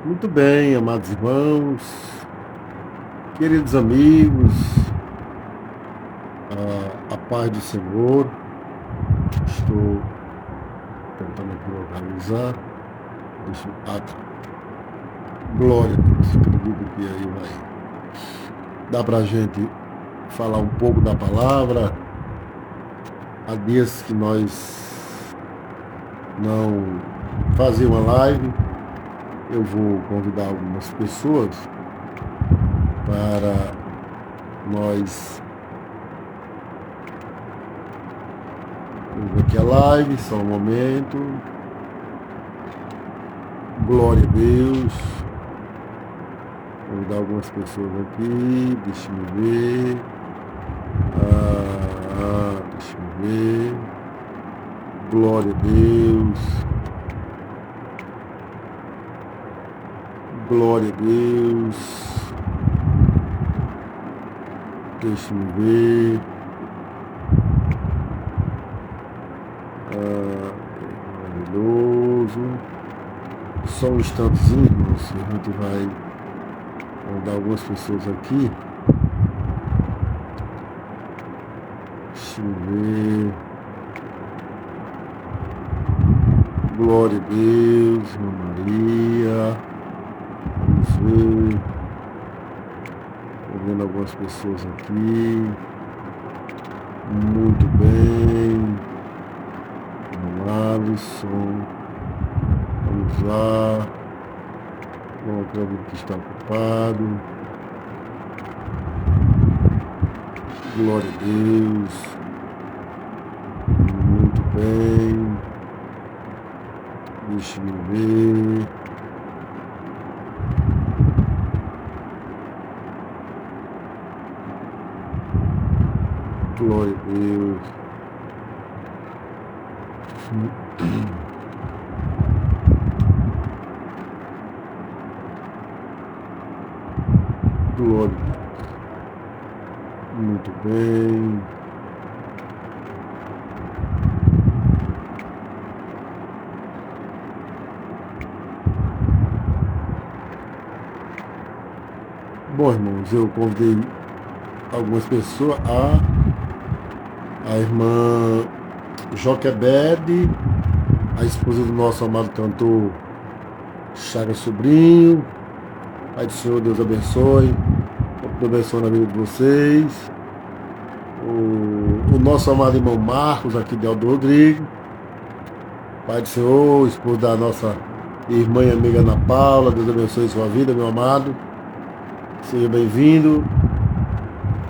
Muito bem, amados irmãos, queridos amigos, a paz do Senhor. Estou tentando aqui localizar. Glória a Deus, acredito que aí vai. Dá pra gente falar um pouco da palavra. Há dias que nós não fazíamos uma live. Eu vou convidar algumas pessoas para nós. Vamos ver aqui a live, só um momento. Glória a Deus. Vou dar algumas pessoas aqui. Deixa eu ver. Deixa eu ver. Glória a Deus. Glória a Deus. Deixa eu ver. Maravilhoso. Só um instantezinho, irmãos. A gente vai mandar algumas pessoas aqui. Deixa eu ver. Glória a Deus, Irmã Maria. Vamos ver. Estou vendo algumas pessoas aqui. Muito bem. Alisson. Vamos lá. Bom, acredito que está ocupado. Glória a Deus. Muito bem. Deixa eu ver. Glória a Deus. Glória a Deus. Muito bem. Bom, irmãos, eu convidei algumas pessoas. A irmã Joquebede, a esposa do nosso amado cantor Chagas Sobrinho. Pai do Senhor, Deus abençoe. Deus abençoe na vida de vocês. O nosso amado irmão Marcos, aqui de Aldo Rodrigo. Pai do Senhor, esposo da nossa irmã e amiga Ana Paula. Deus abençoe sua vida, meu amado. Seja bem-vindo.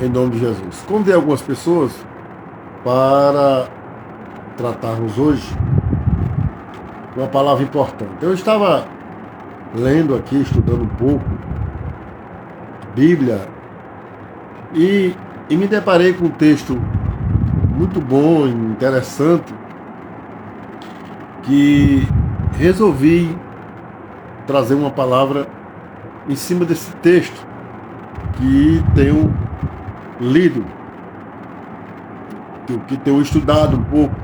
Em nome de Jesus. Convidei algumas pessoas para tratarmos hoje uma palavra importante. Eu estava lendo aqui, estudando um pouco Bíblia e me deparei com um texto muito bom e interessante que resolvi trazer uma palavra em cima desse texto que tenho lido, que tenho estudado um pouco.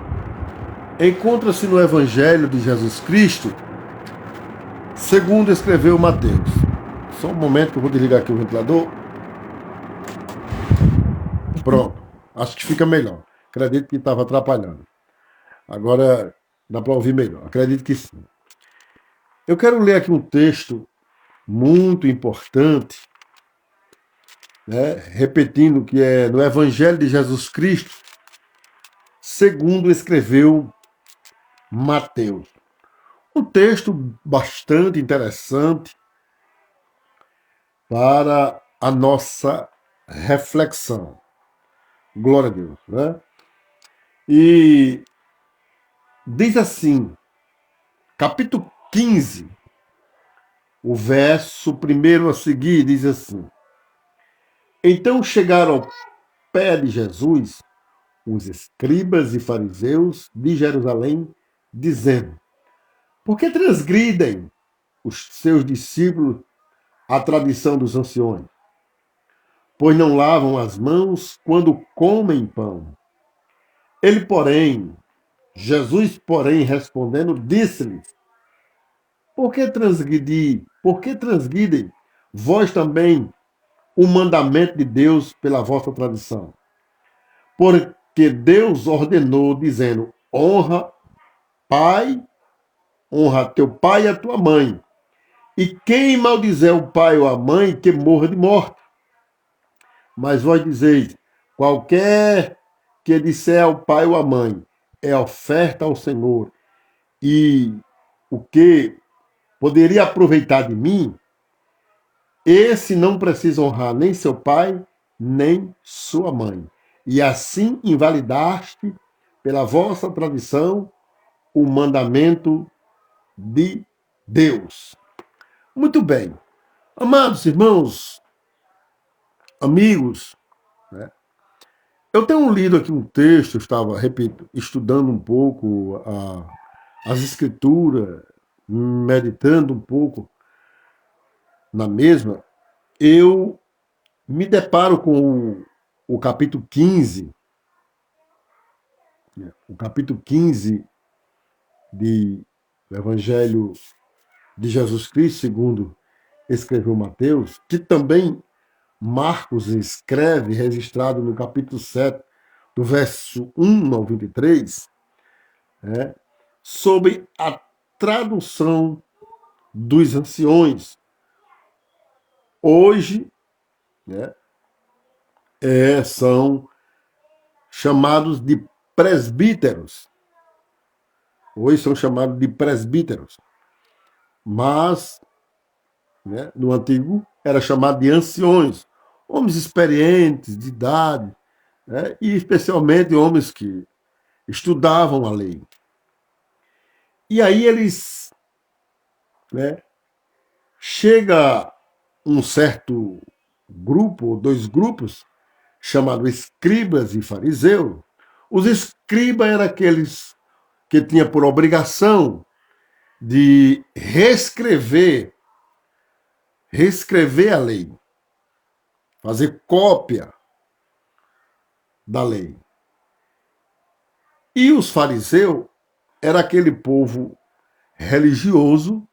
Encontra-se no Evangelho de Jesus Cristo, segundo escreveu Mateus. Só um momento que eu vou desligar aqui o ventilador. Pronto, acho que fica melhor. Acredito que estava atrapalhando. Agora dá para ouvir melhor. Acredito que sim. Eu quero ler aqui um texto muito importante, né? Repetindo que é no Evangelho de Jesus Cristo, segundo escreveu Mateus. Um texto bastante interessante para a nossa reflexão. Glória a Deus, né? E diz assim, capítulo 15, o verso primeiro a seguir, diz assim: Então chegaram ao pé de Jesus os escribas e fariseus de Jerusalém, dizendo: Por que transgridem os seus discípulos a tradição dos anciões? Pois não lavam as mãos quando comem pão. Jesus, porém, respondendo, disse-lhes: Por que transgredir? Por que transgridem vós também o mandamento de Deus pela vossa tradição? Porque Deus ordenou, dizendo: pai, honra teu pai e a tua mãe. E quem maldizer o pai ou a mãe, que morra de morte. Mas vós dizeis: qualquer que disser ao pai ou à mãe, é oferta ao Senhor, e o que poderia aproveitar de mim, esse não precisa honrar nem seu pai, nem sua mãe. E assim invalidaste, pela vossa tradição, o mandamento de Deus. Muito bem. Amados irmãos, amigos, né? Eu tenho lido aqui um texto, eu estava, repito, estudando um pouco as escrituras, meditando um pouco na mesma, eu me deparo com o capítulo 15, né? O capítulo 15 do Evangelho de Jesus Cristo, segundo escreveu Mateus, que também Marcos escreve, registrado no capítulo 7, do verso 1 ao 23, né, sobre a tradução dos anciões. Hoje, né, são chamados de presbíteros. Hoje são chamados de presbíteros. Mas, né, no antigo, era chamado de anciões, homens experientes, de idade, né, e especialmente homens que estudavam a lei. E aí eles, né, chega um certo grupo, dois grupos, chamado escribas e fariseus. Os escribas eram aqueles que tinham por obrigação de reescrever a lei, fazer cópia da lei. E os fariseus era aquele povo religioso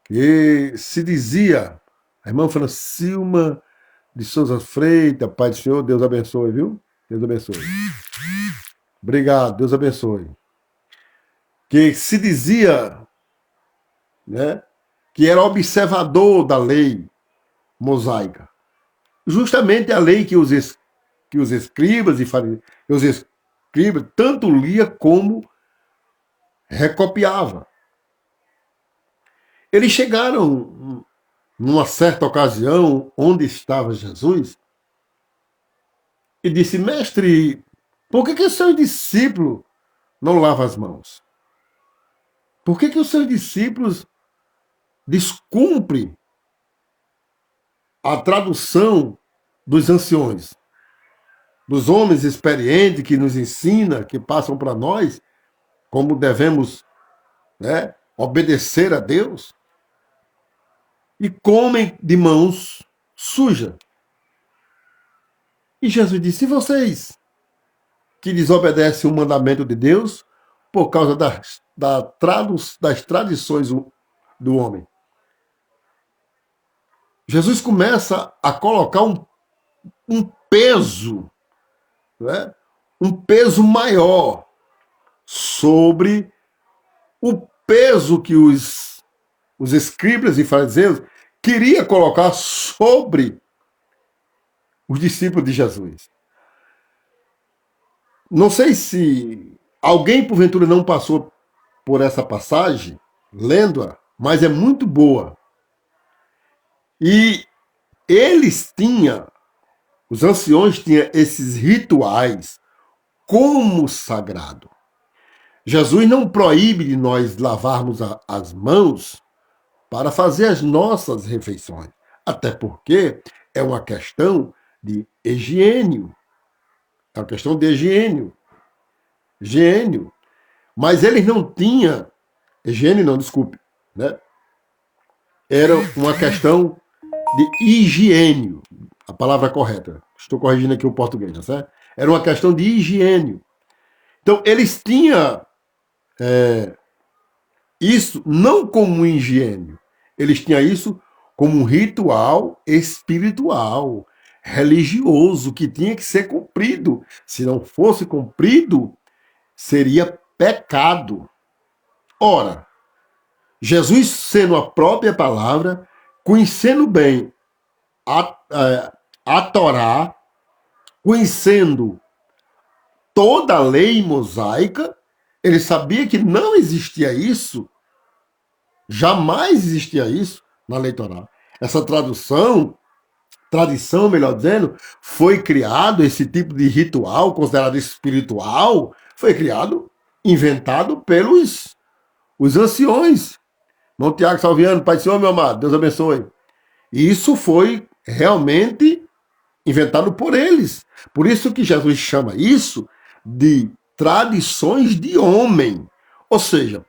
que se dizia, a irmã Francilma de Souza Freitas, Pai do Senhor, Deus abençoe, viu? Deus abençoe. Obrigado, Deus abençoe. Que se dizia, né, que era observador da lei mosaica. Justamente a lei que os escribas e os escribas tanto lia como recopiava. Eles chegaram numa certa ocasião onde estava Jesus e disse: mestre, por que os seus discípulos não lavam as mãos? Por que os seus discípulos descumprem a tradução dos anciões, dos homens experientes que nos ensina, que passam para nós como devemos, né, obedecer a Deus, e comem de mãos sujas? E Jesus disse: e vocês que desobedecem o mandamento de Deus por causa das tradições do homem? Jesus começa a colocar um peso, né, um peso maior sobre o peso que os escribas e fariseus queria colocar sobre os discípulos de Jesus. Não sei se alguém, porventura, não passou por essa passagem, lendo-a, mas é muito boa. E eles tinham, os anciões tinham esses rituais como sagrado. Jesus não proíbe de nós lavarmos as mãos para fazer as nossas refeições, até porque é uma questão de higiene. É uma questão de higiene. Mas eles não tinham, higiene não, desculpe, né? Era uma questão de higiene, a palavra correta. Estou corrigindo aqui o português, tá certo? Era uma questão de higiene. Então, eles tinham isso não como um higiene. Eles tinham isso como um ritual espiritual, religioso, que tinha que ser cumprido. Se não fosse cumprido, seria pecado. Ora, Jesus, sendo a própria palavra, conhecendo bem a Torá, conhecendo toda a lei mosaica, ele sabia que não existia isso, jamais existia isso na lei Torá. Essa tradição, melhor dizendo, foi criado, esse tipo de ritual, considerado espiritual, foi criado, inventado pelos os anciões. Irmão Tiago Salviano, Pai do Senhor, meu amado, Deus abençoe. E isso foi realmente inventado por eles. Por isso que Jesus chama isso de tradições de homem. Ou seja,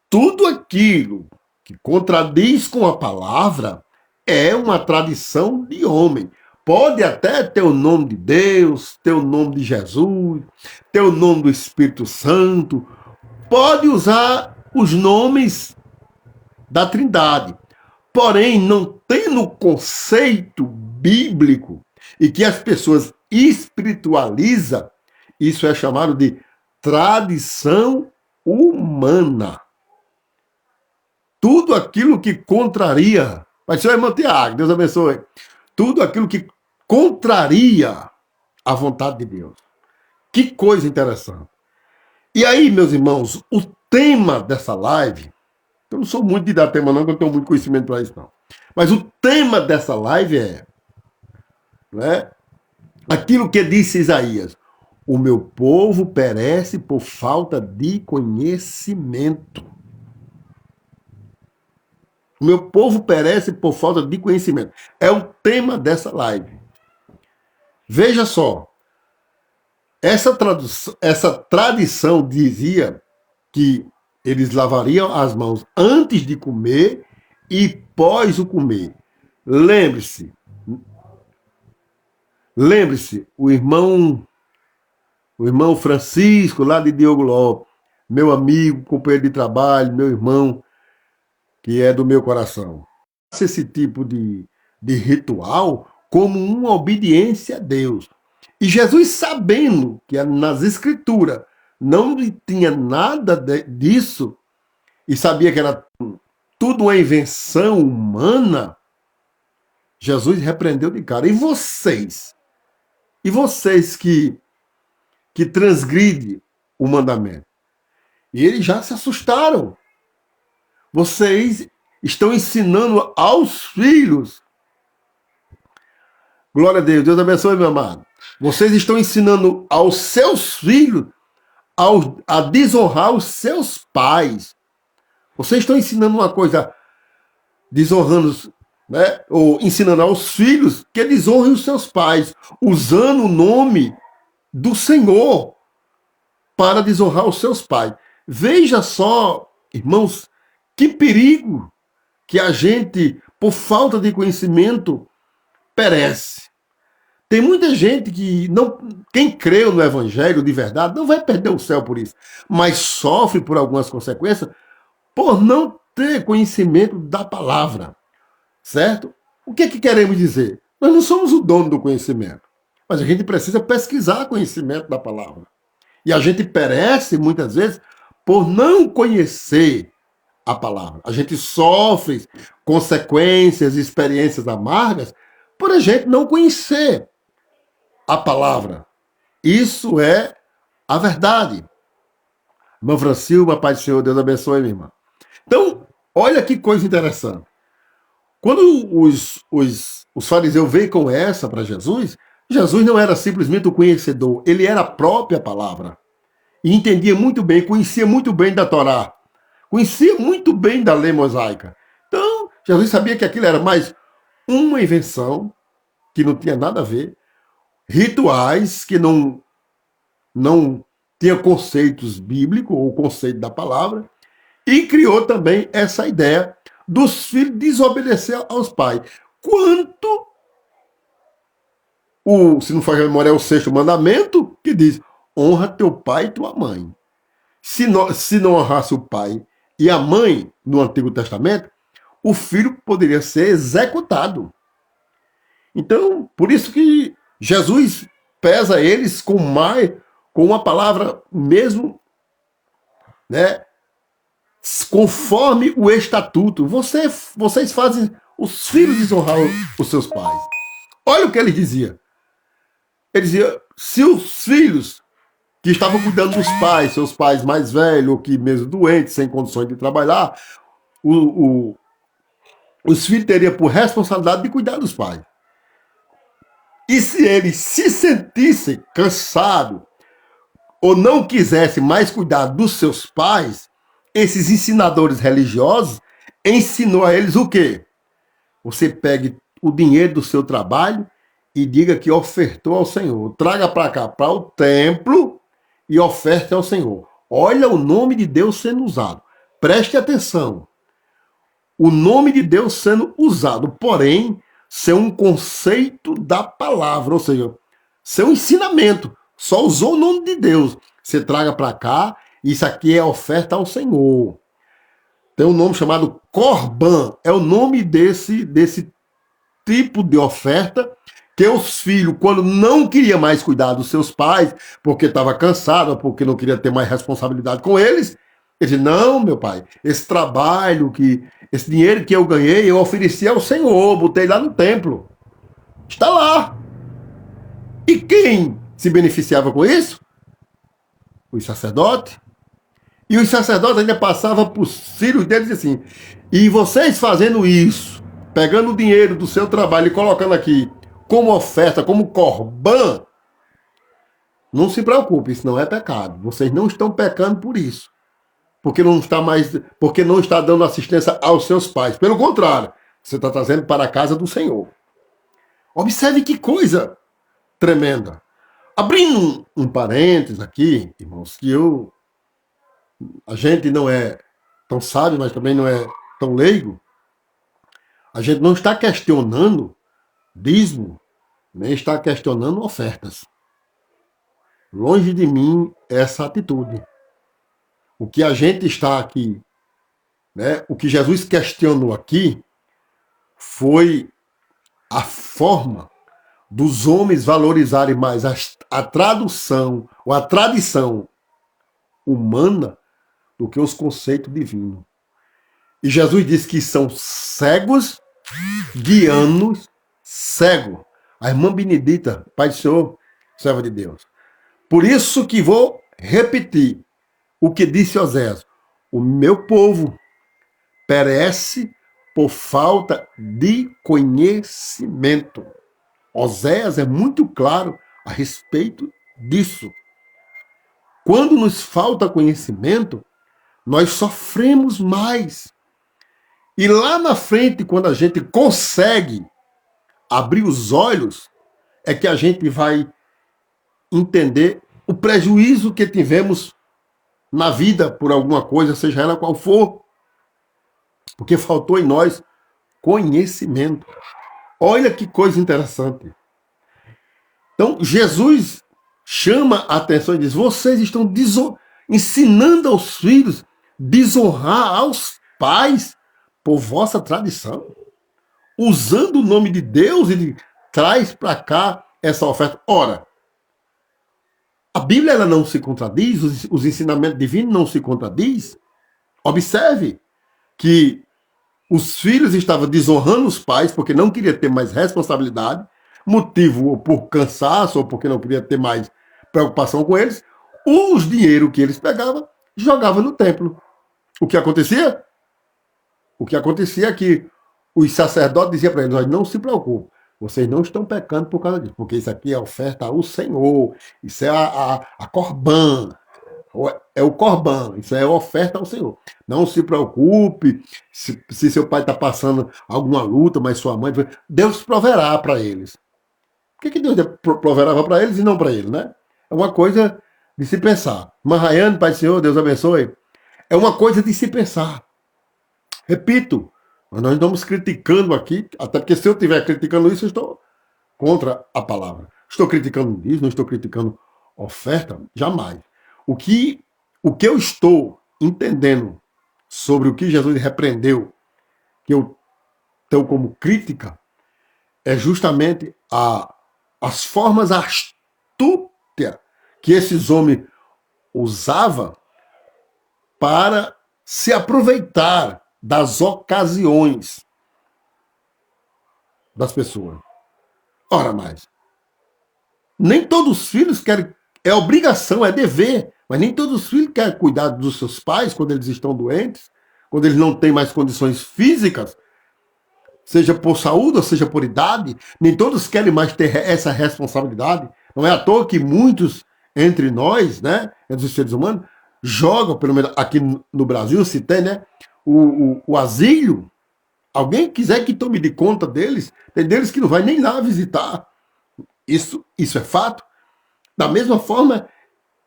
tudo aquilo que contradiz com a palavra é uma tradição de homem. Pode até ter o nome de Deus, ter o nome de Jesus, ter o nome do Espírito Santo, pode usar os nomes da Trindade. Porém, não tem no conceito bíblico e que as pessoas espiritualizam, isso é chamado de tradição humana. Tudo aquilo que contraria, mas senhor irmão Tiago, Deus abençoe, tudo aquilo que contraria a vontade de Deus. Que coisa interessante. E aí, meus irmãos, o tema dessa live, eu não sou muito de dar tema não, porque eu não tenho muito conhecimento para isso não. Mas o tema dessa live é, né, aquilo que disse Isaías: o meu povo perece por falta de conhecimento. O meu povo perece por falta de conhecimento. É o tema dessa live. Veja só, essa tradição dizia que eles lavariam as mãos antes de comer e pós o comer. Lembre-se, o irmão Francisco, lá de Diogo Lopes, meu amigo, companheiro de trabalho, meu irmão, que é do meu coração. Esse tipo de ritual como uma obediência a Deus. E Jesus, sabendo que nas Escrituras não tinha nada disso, e sabia que era tudo uma invenção humana, Jesus repreendeu de cara. E vocês? E vocês que transgridem o mandamento? E eles já se assustaram. Vocês estão ensinando aos filhos. Glória a Deus, Deus abençoe, meu amado. Vocês estão ensinando aos seus filhos a desonrar os seus pais. Vocês estão ensinando uma coisa, desonrando, né? Ou ensinando aos filhos que desonrem os seus pais, usando o nome do Senhor para desonrar os seus pais. Veja só, irmãos, que perigo que a gente, por falta de conhecimento, perece. Tem muita gente que não, quem creu no evangelho de verdade não vai perder o céu por isso, mas sofre por algumas consequências por não ter conhecimento da palavra, certo? O que é que queremos dizer? Nós não somos o dono do conhecimento, mas a gente precisa pesquisar conhecimento da palavra. E a gente perece muitas vezes por não conhecer a palavra. A gente sofre consequências, experiências amargas por a gente não conhecer a palavra. Isso é a verdade. Irmã Francilma, Pai do Senhor, Deus abençoe, minha irmã. Então, olha que coisa interessante. Quando os fariseus veio com essa para Jesus, Jesus não era simplesmente o conhecedor, ele era a própria palavra. E entendia muito bem, conhecia muito bem da Torá, conhecia muito bem da lei mosaica. Então, Jesus sabia que aquilo era mais uma invenção, que não tinha nada a ver, rituais que não tinha conceitos bíblicos, ou conceito da palavra, e criou também essa ideia dos filhos desobedecer aos pais. Quanto, se não faz memória, é o sexto mandamento, que diz: honra teu pai e tua mãe. Se não honrasse o pai e a mãe, no Antigo Testamento, o filho poderia ser executado. Então, por isso que Jesus pesa eles com uma palavra mesmo, né, conforme o estatuto. Vocês fazem os filhos desonrar os seus pais. Olha o que ele dizia. Ele dizia, se os filhos que estavam cuidando dos pais, seus pais mais velhos, ou que mesmo doentes, sem condições de trabalhar, os filhos teriam por responsabilidade de cuidar dos pais. E se eles se sentissem cansados ou não quisessem mais cuidar dos seus pais, esses ensinadores religiosos ensinou a eles o quê? Você pegue o dinheiro do seu trabalho e diga que ofertou ao Senhor. Traga para cá, para o templo, e oferte ao Senhor. Olha o nome de Deus sendo usado. Preste atenção. O nome de Deus sendo usado, porém, ser um conceito da palavra, ou seja, ser um ensinamento. Só usou o nome de Deus. Você traga para cá, isso aqui é oferta ao Senhor. Tem um nome chamado Corban, é o nome desse tipo de oferta que os filhos, quando não queria mais cuidar dos seus pais, porque estava cansado, porque não queria ter mais responsabilidade com eles, ele disse, não, meu pai, esse trabalho, esse dinheiro que eu ganhei, eu ofereci ao Senhor, botei lá no templo. Está lá. E quem se beneficiava com isso? Os sacerdotes. E os sacerdotes ainda passavam para os filhos deles assim, e vocês fazendo isso, pegando o dinheiro do seu trabalho e colocando aqui como oferta, como corban, não se preocupe, isso não é pecado. Vocês não estão pecando por isso. Porque não está dando assistência aos seus pais. Pelo contrário, você está trazendo para a casa do Senhor. Observe que coisa tremenda. Abrindo um parênteses aqui, irmãos, que a gente não é tão sábio, mas também não é tão leigo. A gente não está questionando dízimo, nem está questionando ofertas. Longe de mim essa atitude. O que a gente está aqui, né, o que Jesus questionou aqui, foi a forma dos homens valorizarem mais a tradução ou a tradição humana do que os conceitos divinos. E Jesus disse que são cegos guiando cego. A irmã Benedita, Pai do Senhor, serva de Deus. Por isso que vou repetir o que disse Oséias. O meu povo perece por falta de conhecimento. Oséias é muito claro a respeito disso. Quando nos falta conhecimento, nós sofremos mais. E lá na frente, quando a gente consegue abrir os olhos, é que a gente vai entender o prejuízo que tivemos na vida por alguma coisa, seja ela qual for, porque faltou em nós conhecimento. Olha que coisa interessante. Então, Jesus chama a atenção e diz, vocês estão ensinando aos filhos desonrar aos pais por vossa tradição. Usando o nome de Deus, ele traz para cá essa oferta. Ora, a Bíblia ela não se contradiz, os ensinamentos divinos não se contradiz. Observe que os filhos estavam desonrando os pais porque não queria ter mais responsabilidade, motivo ou por cansaço ou porque não queria ter mais preocupação com eles. Os dinheiro que eles pegavam, jogavam no templo. O que acontecia? O que acontecia é que os sacerdotes diziam para eles, não se preocupe, vocês não estão pecando por causa disso, porque isso aqui é oferta ao Senhor, isso é a corban, é o corban, isso é oferta ao Senhor. Não se preocupe se seu pai está passando alguma luta, mas sua mãe, Deus proverá para eles. Por que Deus proverava para eles e não para ele, né? É uma coisa de se pensar. Marraiane, Pai do Senhor, Deus abençoe. É uma coisa de se pensar. Repito, nós não estamos criticando aqui, até porque se eu estiver criticando isso, eu estou contra a palavra. Estou criticando isso, não estou criticando oferta, jamais. O que eu estou entendendo sobre o que Jesus repreendeu, que eu tenho como crítica, é justamente as formas astúcia que esses homens usavam para se aproveitar das ocasiões das pessoas. Ora mais, nem todos os filhos querem, é obrigação, é dever, mas nem todos os filhos querem cuidar dos seus pais quando eles estão doentes, quando eles não têm mais condições físicas, seja por saúde ou seja por idade, nem todos querem mais ter essa responsabilidade. Não é à toa que muitos entre nós, né, entre os seres humanos, jogam, pelo menos aqui no Brasil, se tem, né, o asilo. Alguém quiser que tome de conta deles, tem deles que não vai nem lá visitar. Isso é fato. Da mesma forma,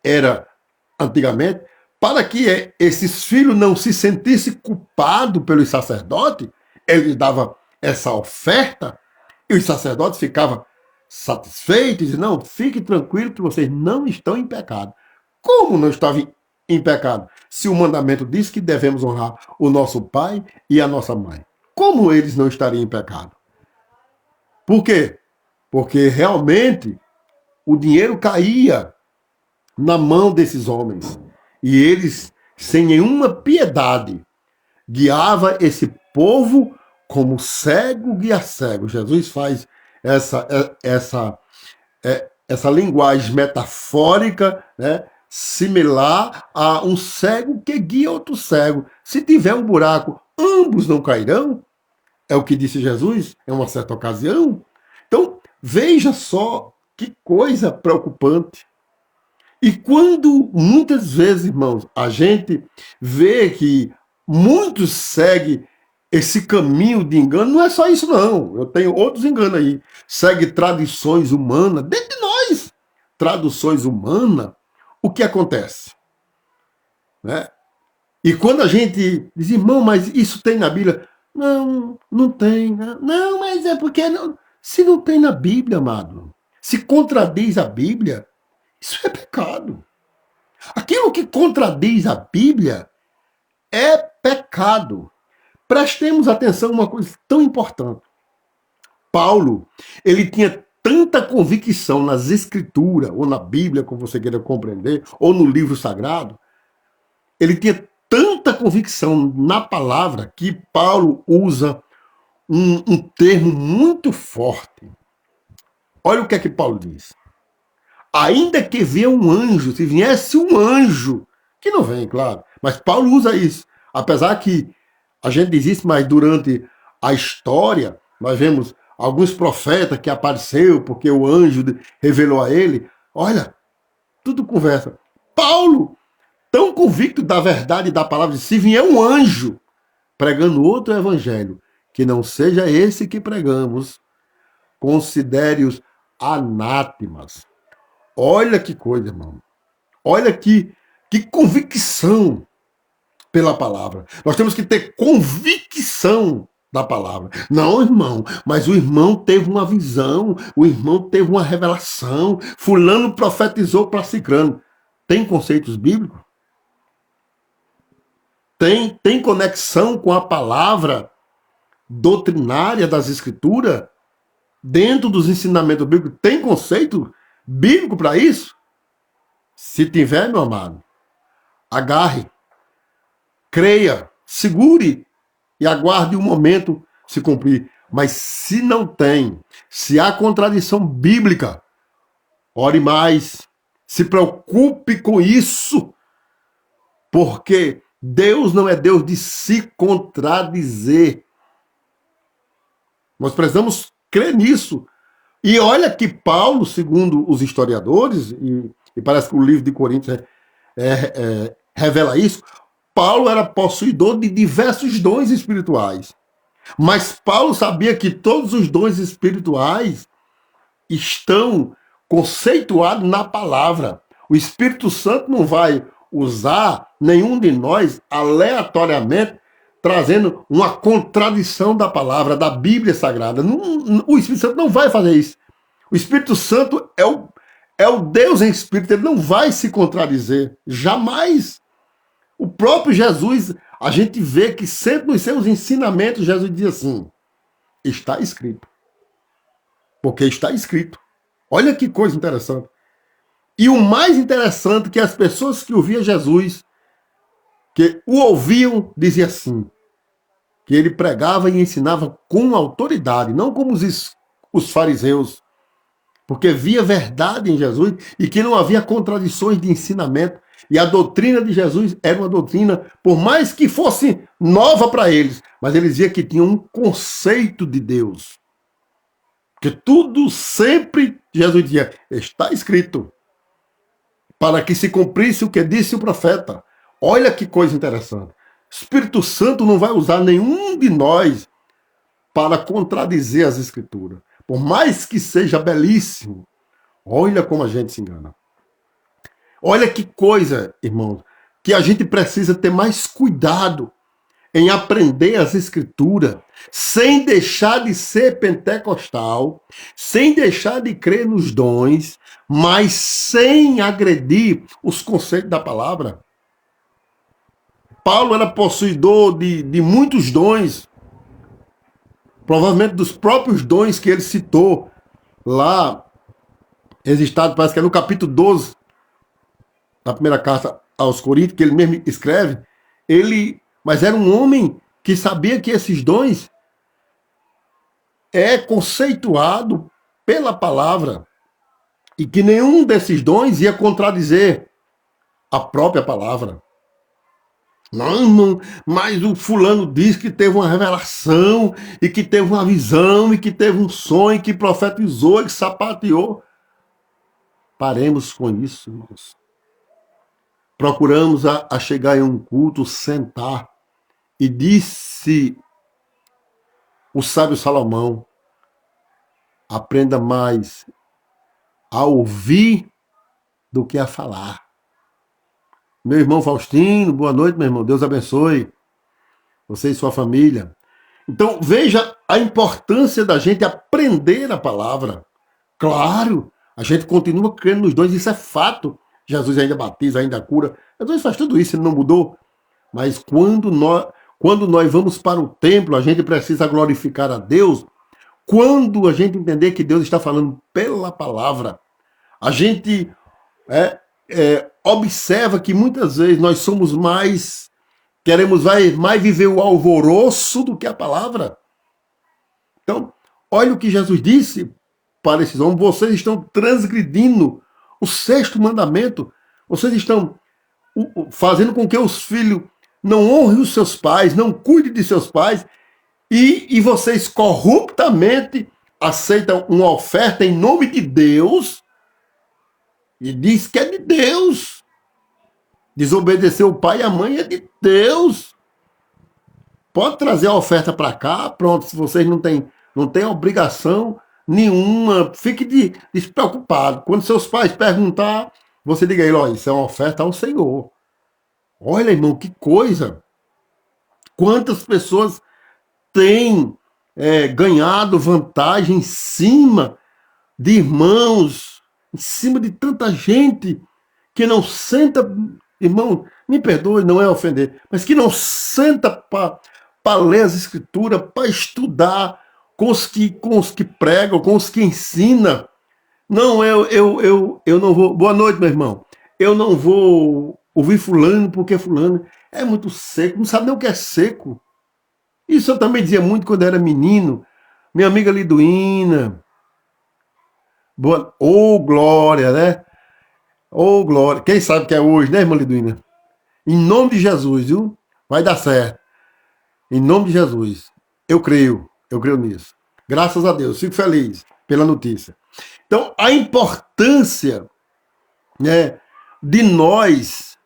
era antigamente, para que esses filhos não se sentissem culpados pelos sacerdotes, ele dava essa oferta e os sacerdotes ficavam satisfeitos e diziam, não, fique tranquilo que vocês não estão em pecado. Como não estavam em pecado? Se o mandamento diz que devemos honrar o nosso pai e a nossa mãe. Como eles não estariam em pecado? Por quê? Porque realmente o dinheiro caía na mão desses homens. E eles, sem nenhuma piedade, guiava esse povo como cego guia cego. Jesus faz essa linguagem metafórica, né, similar a um cego que guia outro cego. Se tiver um buraco, ambos não cairão. É o que disse Jesus em uma certa ocasião. Então, veja só que coisa preocupante. E quando, muitas vezes, irmãos, a gente vê que muitos seguem esse caminho de engano, não é só isso, não. Eu tenho outros enganos aí. Segue tradições humanas, dentro de nós, tradições humanas, o que acontece? Né? E quando a gente diz, irmão, mas isso tem na Bíblia? Não, não tem. Não, mas é porque... Não. Se não tem na Bíblia, amado, se contradiz a Bíblia, isso é pecado. Aquilo que contradiz a Bíblia é pecado. Prestemos atenção a uma coisa tão importante. Paulo, ele tinha tanta convicção nas Escrituras, ou na Bíblia, como você queira compreender, ou no livro sagrado, ele tinha tanta convicção na palavra que Paulo usa um termo muito forte. Olha o que é que Paulo diz. Ainda que venha um anjo, se viesse um anjo, que não vem, claro, mas Paulo usa isso. Apesar que a gente diz isso, mas durante a história, nós vemos alguns profetas que apareceu porque o anjo revelou a ele. Olha, tudo conversa. Paulo, tão convicto da verdade da palavra, se vier um anjo pregando outro evangelho, que não seja esse que pregamos, considere-os anátemas. Olha que coisa, irmão. Olha que convicção pela palavra. Nós temos que ter convicção da palavra. Não, irmão, mas o irmão teve uma visão, o irmão teve uma revelação, fulano profetizou para ciclano. Tem conceitos bíblicos? Tem conexão com a palavra doutrinária das Escrituras? Dentro dos ensinamentos bíblicos, tem conceito bíblico para isso? Se tiver, meu amado, agarre, creia, segure e aguarde o momento se cumprir. Mas se não tem, se há contradição bíblica, ore mais, se preocupe com isso, porque Deus não é Deus de se contradizer. Nós precisamos crer nisso. E olha que Paulo, segundo os historiadores, e parece que o livro de Coríntios revela isso, Paulo era possuidor de diversos dons espirituais. Mas Paulo sabia que todos os dons espirituais estão conceituados na palavra. O Espírito Santo não vai usar nenhum de nós aleatoriamente, trazendo uma contradição da palavra, da Bíblia Sagrada. O Espírito Santo não vai fazer isso. O Espírito Santo é o Deus em Espírito, ele não vai se contradizer, jamais. O próprio Jesus, a gente vê que sempre nos seus ensinamentos Jesus diz assim, está escrito. Porque está escrito. Olha que coisa interessante. E o mais interessante é que as pessoas que ouviam Jesus, que o ouviam, diziam assim, que ele pregava e ensinava com autoridade, não como os fariseus, porque via verdade em Jesus e que não havia contradições de ensinamento. E a doutrina de Jesus era uma doutrina, por mais que fosse nova para eles, mas eles diziam que tinha um conceito de Deus. Que tudo sempre, Jesus dizia, está escrito, para que se cumprisse o que disse o profeta. Olha que coisa interessante. Espírito Santo não vai usar nenhum de nós para contradizer as Escrituras. Por mais que seja belíssimo, olha como a gente se engana. Olha que coisa, irmãos, que a gente precisa ter mais cuidado em aprender as Escrituras, sem deixar de ser pentecostal, sem deixar de crer nos dons, mas sem agredir os conceitos da palavra. Paulo era possuidor de muitos dons, provavelmente dos próprios dons que ele citou lá, registrado, parece que é no capítulo 12, da primeira carta aos Coríntios, que ele mesmo escreve, mas era um homem que sabia que esses dons é conceituado pela palavra e que nenhum desses dons ia contradizer a própria palavra. Não, mas o fulano diz que teve uma revelação e que teve uma visão e que teve um sonho, que profetizou e que sapateou. Paremos com isso, irmãos. Procuramos a chegar em um culto, sentar, e disse o sábio Salomão, aprenda mais a ouvir do que a falar. Meu irmão Faustino, boa noite, meu irmão. Deus abençoe você e sua família. Então, veja a importância da gente aprender a palavra. Claro, a gente continua crendo nos dons, isso é fato. Jesus ainda batiza, ainda cura. Jesus faz tudo isso, ele não mudou. Mas quando nós vamos para o templo, a gente precisa glorificar a Deus. Quando a gente entender que Deus está falando pela palavra, a gente observa que muitas vezes nós somos queremos mais viver o alvoroço do que a palavra. Então, olha o que Jesus disse para esses homens, vocês estão transgredindo o sexto mandamento, vocês estão fazendo com que os filhos não honrem os seus pais, não cuidem de seus pais, e vocês corruptamente aceitam uma oferta em nome de Deus, e diz que é de Deus. Desobedecer o pai e a mãe é de Deus. Pode trazer a oferta para cá, pronto, se vocês não têm obrigação nenhuma, fique despreocupado. Quando seus pais perguntar, você diga a ele, olha, isso é uma oferta ao Senhor. Olha, irmão, que coisa. Quantas pessoas têm ganhado vantagem em cima de irmãos, em cima de tanta gente que não senta, irmão, me perdoe, não é ofender, mas que não senta para ler as Escrituras, para estudar com os que pregam, com os que ensinam. Não, eu não vou. Boa noite, meu irmão. Eu não vou ouvir fulano, porque fulano é muito seco, não sabe nem o que é seco. Isso eu também dizia muito quando era menino. Minha amiga Liduína. Glória, né? Glória. Quem sabe que é hoje, né, irmã Liduína? Em nome de Jesus, viu? Vai dar certo. Em nome de Jesus. Eu creio nisso. Graças a Deus, fico feliz pela notícia. Então, a importância, né, de nós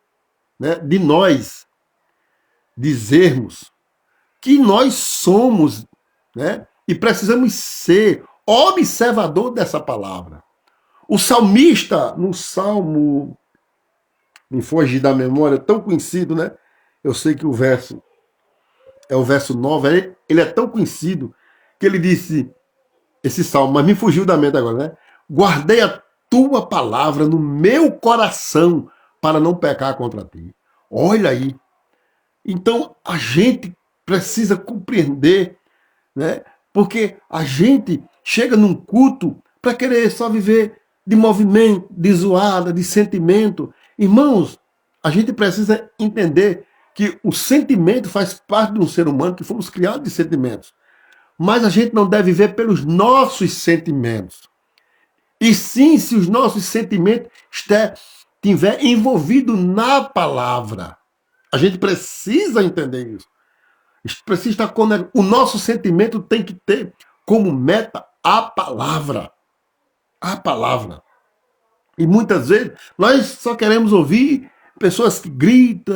dizermos que nós somos, né, e precisamos ser observador dessa palavra. O salmista, no Salmo, me foge da memória, tão conhecido, né? Eu sei que o verso é o verso 9, ele é tão conhecido que ele disse, esse salmo, mas me fugiu da mente agora, né? Guardei a tua palavra no meu coração para não pecar contra ti. Olha aí. Então a gente precisa compreender, né? Porque a gente chega num culto para querer só viver de movimento, de zoada, de sentimento. Irmãos, a gente precisa entender que o sentimento faz parte de um ser humano, que fomos criados de sentimentos. Mas a gente não deve viver pelos nossos sentimentos. E sim, se os nossos sentimentos estiver envolvido na palavra. A gente precisa entender isso. Precisa estar conectado. O nosso sentimento tem que ter como meta a palavra. A palavra. E muitas vezes nós só queremos ouvir pessoas que gritam,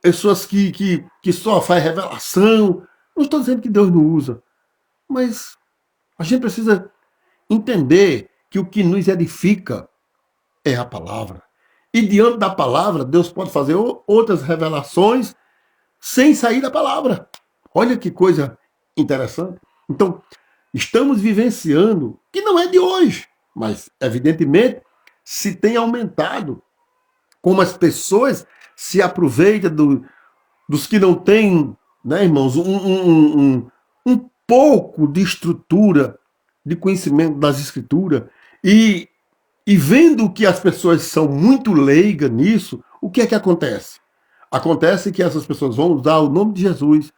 pessoas que só faz revelação. Não estou dizendo que Deus não usa, mas a gente precisa entender que o que nos edifica é a palavra. E diante da palavra, Deus pode fazer outras revelações sem sair da palavra. Olha que coisa interessante. Então, estamos vivenciando, que não é de hoje, mas evidentemente se tem aumentado, como as pessoas se aproveitam dos que não têm, né, irmãos, um pouco de estrutura, de conhecimento das escrituras, e vendo que as pessoas são muito leigas nisso, o que é que acontece? Acontece que essas pessoas vão usar o nome de Jesus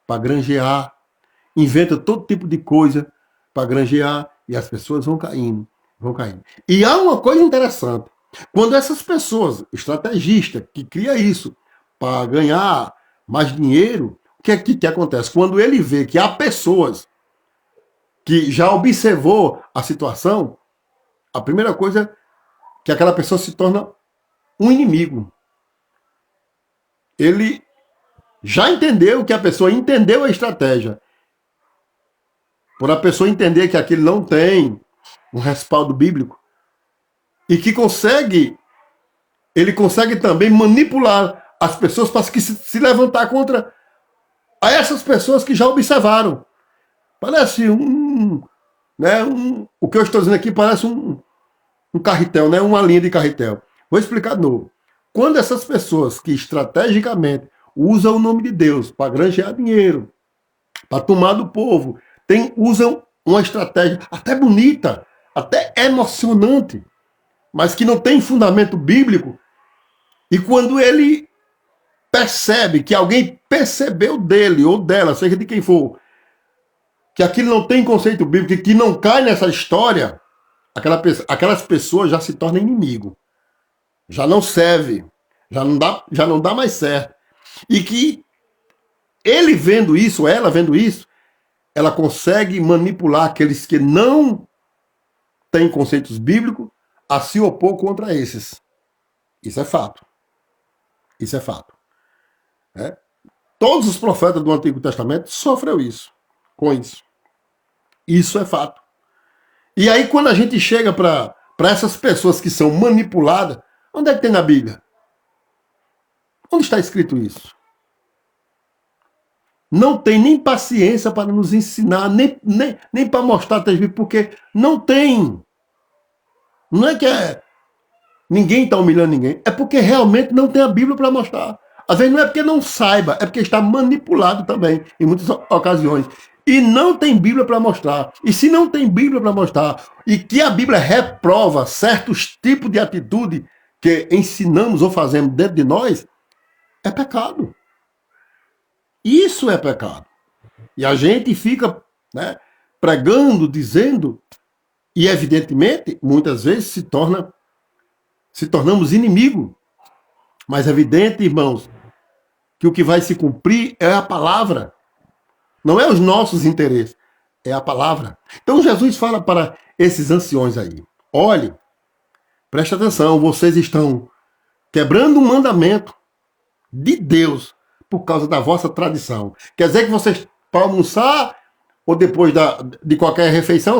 para granjear, inventa todo tipo de coisa para granjear, e as pessoas vão caindo, vão caindo. E há uma coisa interessante. Quando essas pessoas, estrategistas, que cria isso para ganhar mais dinheiro, o que acontece? Quando ele vê que há pessoas que já observou a situação, a primeira coisa é que aquela pessoa se torna um inimigo. Ele já entendeu que a pessoa entendeu a estratégia. Por a pessoa entender que aquilo não tem um respaldo bíblico e que ele consegue também manipular as pessoas para que se levantar contra a essas pessoas que já observaram. Parece o que eu estou dizendo aqui parece um carretel, né? Uma linha de carretel. Vou explicar de novo. Quando essas pessoas que estrategicamente usam o nome de Deus para granjear dinheiro, para tomar do povo, usam uma estratégia até bonita, até emocionante, mas que não tem fundamento bíblico, e quando ele percebe que alguém percebeu dele ou dela, seja de quem for, que aquilo não tem conceito bíblico e que não cai nessa história, aquelas pessoas já se tornam inimigo. Já não serve, já não dá mais certo. E que ele vendo isso, ela vendo isso, ela consegue manipular aqueles que não têm conceitos bíblicos a se opor contra esses. Isso é fato. Isso é fato. Todos os profetas do Antigo Testamento sofreram isso, com isso. Isso é fato. E aí quando a gente chega para essas pessoas que são manipuladas, onde é que tem na Bíblia? Onde está escrito isso? Não tem nem paciência para nos ensinar, nem para mostrar, porque não tem. Não é que ninguém está humilhando ninguém, é porque realmente não tem a Bíblia para mostrar. Às vezes não é porque não saiba, é porque está manipulado também, em muitas ocasiões. E não tem Bíblia para mostrar. E se não tem Bíblia para mostrar, e que a Bíblia reprova certos tipos de atitude que ensinamos ou fazemos dentro de nós, é pecado. Isso é pecado. E a gente fica, né, pregando, dizendo, e evidentemente, muitas vezes se tornamos inimigos. Mas é evidente, irmãos, que o que vai se cumprir é a palavra. Não é os nossos interesses, é a palavra. Então Jesus fala para esses anciões aí: olhe, preste atenção, vocês estão quebrando um mandamento de Deus por causa da vossa tradição. Quer dizer que vocês, para almoçar ou depois de qualquer refeição,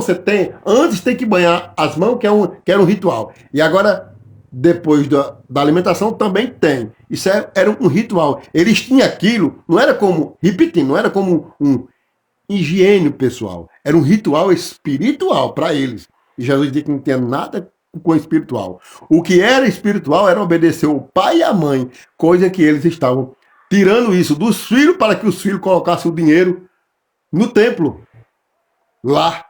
antes tem que banhar as mãos, que era um ritual. E agora, depois da alimentação, também tem. Isso era um ritual. Eles tinham aquilo, não era como, repetindo, não era como um higiene pessoal. Era um ritual espiritual para eles. E Jesus disse que não tinha nada com o espiritual. O que era espiritual era obedecer o pai e a mãe, coisa que eles estavam tirando isso dos filhos para que os filhos colocassem o dinheiro no templo, lá.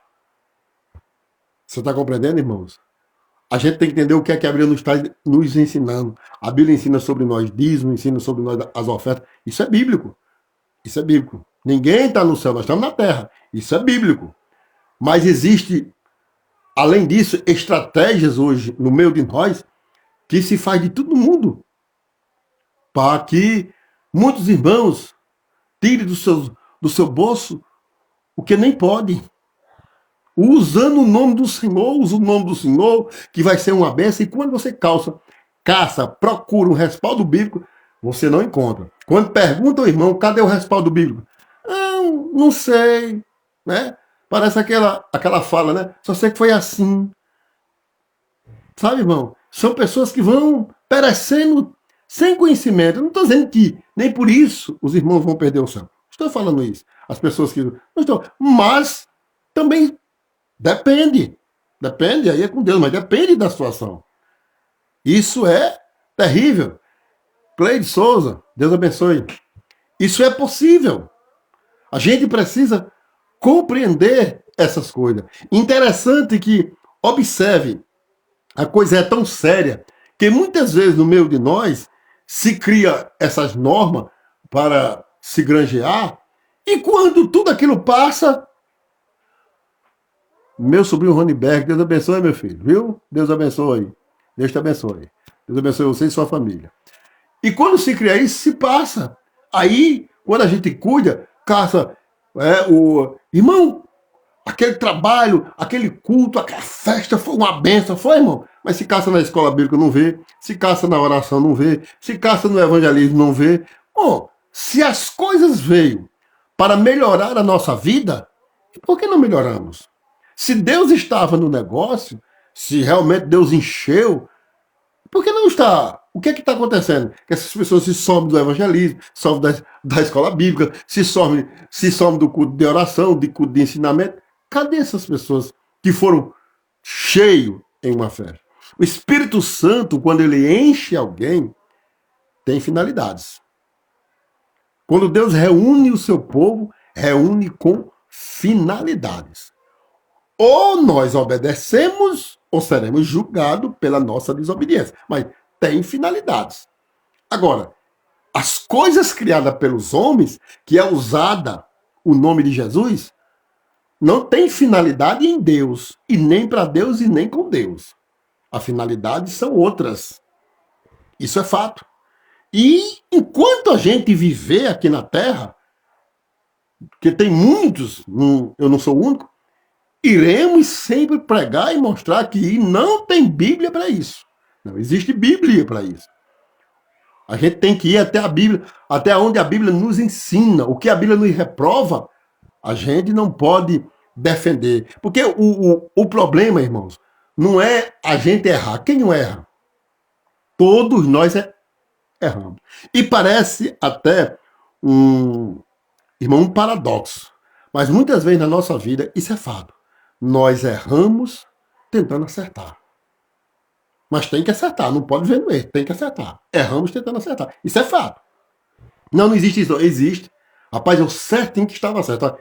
Você está compreendendo, irmãos? A gente tem que entender o que é que a Bíblia nos está nos ensinando. A Bíblia ensina sobre nós dízimo, ensina sobre nós as ofertas. Isso é bíblico. Isso é bíblico. Ninguém está no céu, nós estamos na terra. Isso é bíblico. Mas existe, além disso, estratégias hoje no meio de nós que se faz de todo mundo para que muitos irmãos tirem do seu bolso o que nem podem. Usando o nome do Senhor, usa o nome do Senhor, que vai ser uma bênção. E quando você caça, procura um respaldo bíblico, você não encontra. Quando pergunta ao irmão, cadê o respaldo bíblico? Não sei, né? Parece aquela fala, né? Só sei que foi assim. Sabe, irmão? São pessoas que vão perecendo sem conhecimento. Eu não estou dizendo que nem por isso os irmãos vão perder o céu. Estou falando isso. As pessoas que... Não estou. Mas também depende. Depende, aí é com Deus, mas depende da situação. Isso é terrível. Cleide Souza, Deus abençoe. Isso é possível. A gente precisa compreender essas coisas. Interessante que, observe, a coisa é tão séria que muitas vezes no meio de nós se cria essas normas para se granjear e quando tudo aquilo passa, meu sobrinho Roniberg, Deus abençoe, meu filho, viu? Deus abençoe. Deus te abençoe. Deus abençoe você e sua família. E quando se cria isso, se passa. Aí, quando a gente cuida, caça o irmão, aquele trabalho, aquele culto, aquela festa foi uma benção, foi, irmão? Mas se caça na escola bíblica, não vê. Se caça na oração, não vê. Se caça no evangelismo, não vê. Bom, se as coisas veio para melhorar a nossa vida, por que não melhoramos? Se Deus estava no negócio, se realmente Deus encheu, por que não está? O que é que está acontecendo? Que essas pessoas se somem do evangelismo, somem da escola bíblica, se somem do culto de oração, de culto de ensinamento. Cadê essas pessoas que foram cheios em uma festa? O Espírito Santo, quando ele enche alguém, tem finalidades. Quando Deus reúne o seu povo, reúne com finalidades. Ou nós obedecemos, ou seremos julgados pela nossa desobediência. Mas tem finalidades. Agora, as coisas criadas pelos homens, que é usada o nome de Jesus, não tem finalidade em Deus, e nem para Deus e nem com Deus. As finalidades são outras. Isso é fato. E enquanto a gente viver aqui na Terra, que tem muitos, eu não sou o único, iremos sempre pregar e mostrar que não tem Bíblia para isso. Não existe Bíblia para isso. A gente tem que ir até a Bíblia, até onde a Bíblia nos ensina. O que a Bíblia nos reprova, a gente não pode defender. Porque o problema, irmãos, não é a gente errar. Quem não erra? Todos nós erramos. E parece até um paradoxo. Mas muitas vezes na nossa vida, isso é fato. Nós erramos tentando acertar. Mas tem que acertar, não pode ver no erro, tem que acertar. Erramos tentando acertar. Isso é fato. Não existe isso. Existe. Rapaz, eu certinho que estava certo.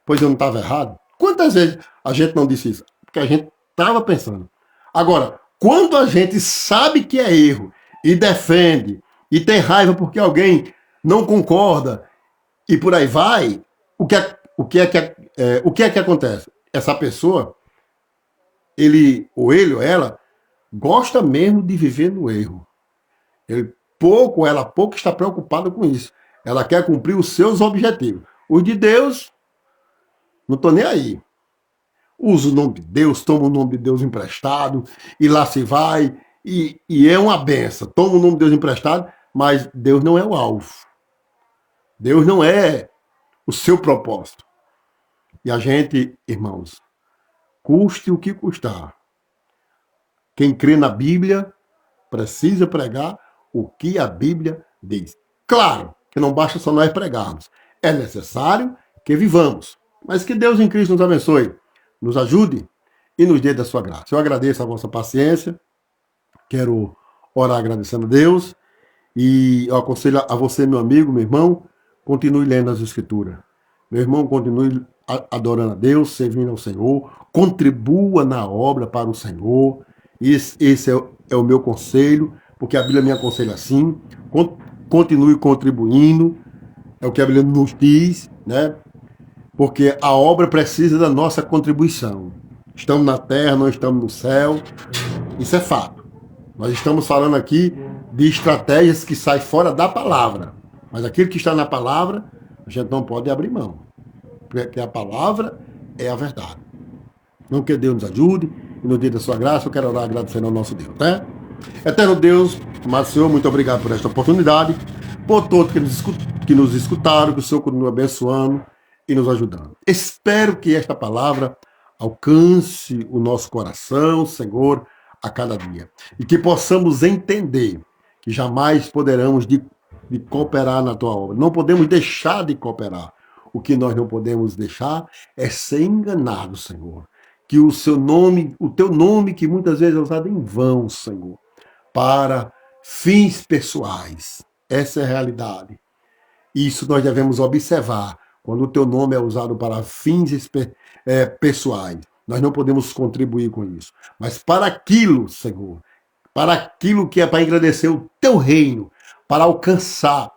Pois eu não estava errado. Quantas vezes a gente não disse isso? Porque a gente estava pensando. Agora, quando a gente sabe que é erro e defende e tem raiva porque alguém não concorda e por aí vai, o que é que acontece? Essa pessoa, ele ou ela, gosta mesmo de viver no erro. Ela pouco está preocupada com isso. Ela quer cumprir os seus objetivos. Os de Deus, não estou nem aí. Usa o nome de Deus, toma o nome de Deus emprestado, e lá se vai, e é uma benção. Toma o nome de Deus emprestado, mas Deus não é o alvo. Deus não é o seu propósito. E a gente, irmãos, custe o que custar. Quem crê na Bíblia precisa pregar o que a Bíblia diz. Claro que não basta só nós pregarmos. É necessário que vivamos. Mas que Deus em Cristo nos abençoe, nos ajude e nos dê da sua graça. Eu agradeço a vossa paciência, quero orar agradecendo a Deus e eu aconselho a você, meu amigo, meu irmão, continue lendo as Escrituras. Meu irmão, continue adorando a Deus, servindo ao Senhor, contribua na obra para o Senhor. Esse é o meu conselho, porque a Bíblia me aconselha assim. Continue contribuindo, é o que a Bíblia nos diz, né? Porque a obra precisa da nossa contribuição. Estamos na terra, não estamos no céu. Isso é fato. Nós estamos falando aqui de estratégias que saem fora da palavra. Mas aquilo que está na palavra, a gente não pode abrir mão. Porque a palavra é a verdade. Não que Deus nos ajude, e no dia da sua graça eu quero orar agradecendo ao nosso Deus, né? Eterno Deus, amado Senhor, muito obrigado por esta oportunidade, por todos que nos escutaram, que o Senhor continue abençoando e nos ajudando. Espero que esta palavra alcance o nosso coração, Senhor, a cada dia. E que possamos entender que jamais poderemos de cooperar na tua obra. Não podemos deixar de cooperar. O que nós não podemos deixar é ser enganado, Senhor. Que o seu nome, o teu nome, que muitas vezes é usado em vão, Senhor, para fins pessoais. Essa é a realidade. Isso nós devemos observar. Quando o teu nome é usado para fins pessoais, nós não podemos contribuir com isso. Mas para aquilo, Senhor, para aquilo que é para engrandecer o teu reino, para alcançar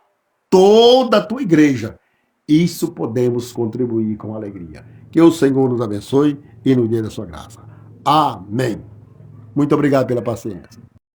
toda a tua igreja, isso podemos contribuir com alegria. Que o Senhor nos abençoe e nos dê a sua graça. Amém. Muito obrigado pela paciência.